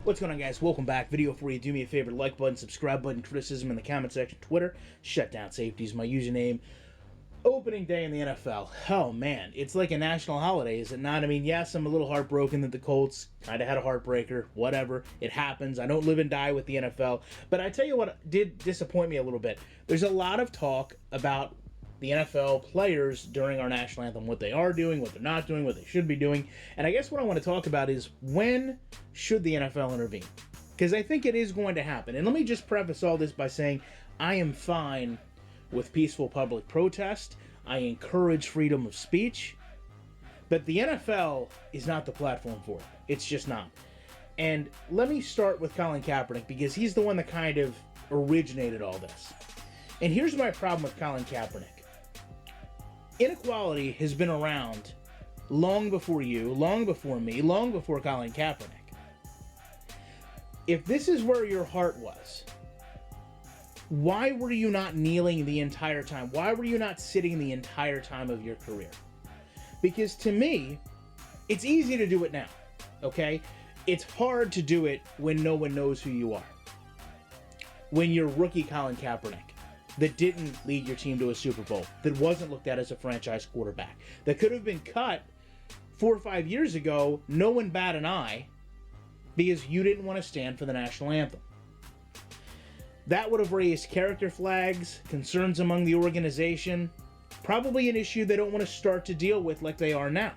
What's going on, guys? Welcome back. Video for you. Do me a favor, like button, subscribe button, criticism in the comment section, Twitter. Shutdown safety is my username. Opening day in the NFL. Oh man, it's like a national holiday, is it not? I mean, yes, I'm a little heartbroken that the Colts kind of had a heartbreaker. Whatever, it happens. I don't live and die with the NFL. But I tell you what did disappoint me a little bit. There's a lot of talk about the NFL players during our national anthem, what they are doing, what they're not doing, what they should be doing. And I guess what I want to talk about is, when should the NFL intervene? Because I think it is going to happen. And let me just preface all this by saying I am fine with peaceful public protest. I encourage freedom of speech. But the NFL is not the platform for it. It's just not. And let me start with Colin Kaepernick, because he's the one that kind of originated all this. And here's my problem with Colin Kaepernick. Inequality has been around long before you, long before me, long before Colin Kaepernick. If this is where your heart was, why were you not kneeling the entire time? Why were you not sitting the entire time of your career? Because to me, it's easy to do it now, okay? It's hard to do it when no one knows who you are. When you're rookie Colin Kaepernick, that didn't lead your team to a Super Bowl, that wasn't looked at as a franchise quarterback, that could have been cut 4 or 5 years ago, no one bat an eye, because you didn't want to stand for the national anthem. That would have raised character flags, concerns among the organization, probably an issue they don't want to start to deal with like they are now.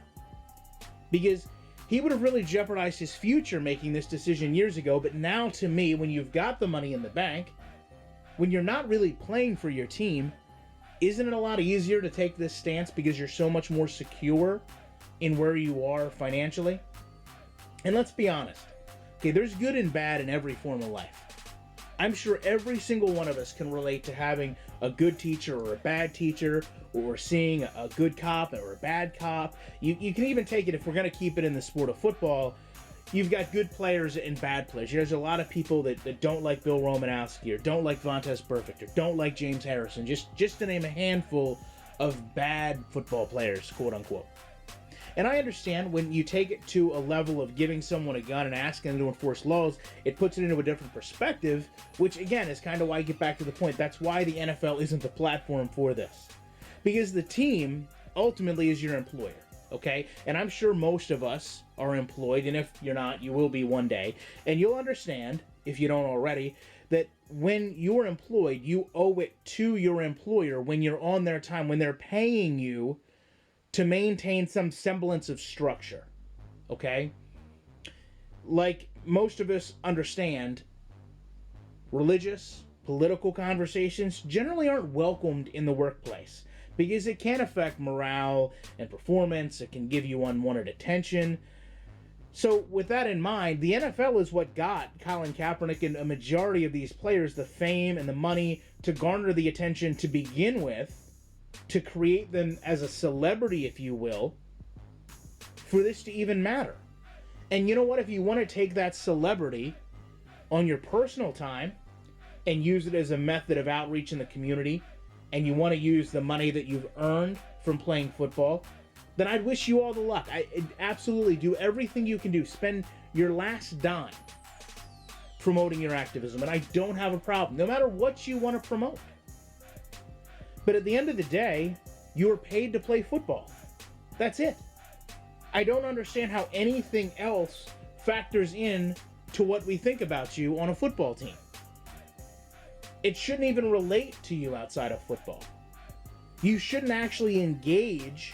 Because he would have really jeopardized his future making this decision years ago, but now to me, when you've got the money in the bank, when you're not really playing for your team, isn't it a lot easier to take this stance because you're so much more secure in where you are financially? And let's be honest, okay, there's good and bad in every form of life. I'm sure every single one of us can relate to having a good teacher or a bad teacher, or seeing a good cop or a bad cop. You can even take it, if we're going to keep it in the sport of football, you've got good players and bad players. There's a lot of people that don't like Bill Romanowski, or don't like Vontaze Burfict, or don't like James Harrison, just to name a handful of bad football players, quote unquote. And I understand when you take it to a level of giving someone a gun and asking them to enforce laws, it puts it into a different perspective, which again is kind of why I get back to the point. That's why the NFL isn't the platform for this. Because the team ultimately is your employer. Okay? And I'm sure most of us are employed, and if you're not, you will be one day. And you'll understand, if you don't already, that when you're employed, you owe it to your employer when you're on their time, when they're paying you to maintain some semblance of structure. Okay? Like most of us understand, religious, political conversations generally aren't welcomed in the workplace, because it can affect morale and performance. It can give you unwanted attention. So with that in mind, the NFL is what got Colin Kaepernick and a majority of these players the fame and the money to garner the attention to begin with, to create them as a celebrity, if you will, for this to even matter. And you know what? If you want to take that celebrity on your personal time and use it as a method of outreach in the community, and you want to use the money that you've earned from playing football, then I'd wish you all the luck. I absolutely do everything you can do. Spend your last dime promoting your activism, and I don't have a problem, no matter what you want to promote. But at the end of the day, you are paid to play football. That's it. I don't understand how anything else factors in to what we think about you on a football team. It shouldn't even relate to you outside of football. You shouldn't actually engage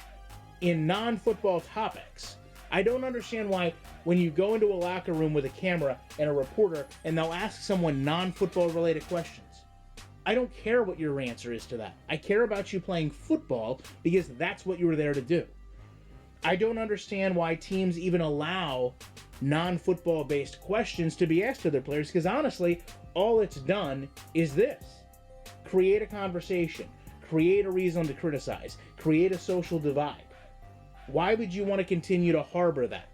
in non-football topics. I don't understand why when you go into a locker room with a camera and a reporter and they'll ask someone non-football related questions. I don't care what your answer is to that. I care about you playing football, because that's what you were there to do. I don't understand why teams even allow non-football based questions to be asked to their players, because honestly, all it's done is this. Create a conversation. Create a reason to criticize. Create a social divide. Why would you want to continue to harbor that?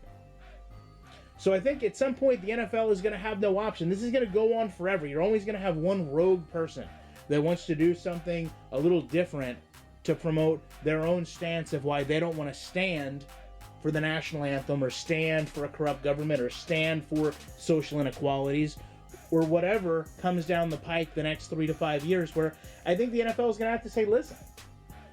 So I think at some point the NFL is going to have no option. This is going to go on forever. You're always going to have one rogue person that wants to do something a little different to promote their own stance of why they don't want to stand for the national anthem, or stand for a corrupt government, or stand for social inequalities, or whatever comes down the pike the next 3 to 5 years, where I think the NFL is going to have to say, listen,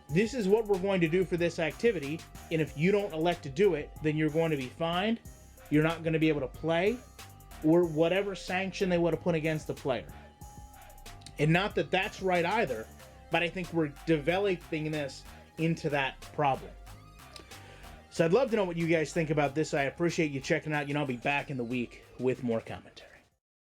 this is what we're going to do for this activity, and if you don't elect to do it, then you're going to be fined, you're not going to be able to play, or whatever sanction they want to put against the player. And not that that's right either, but I think we're developing this into that problem. So I'd love to know what you guys think about this. I appreciate you checking out. I'll be back in the week with more commentary.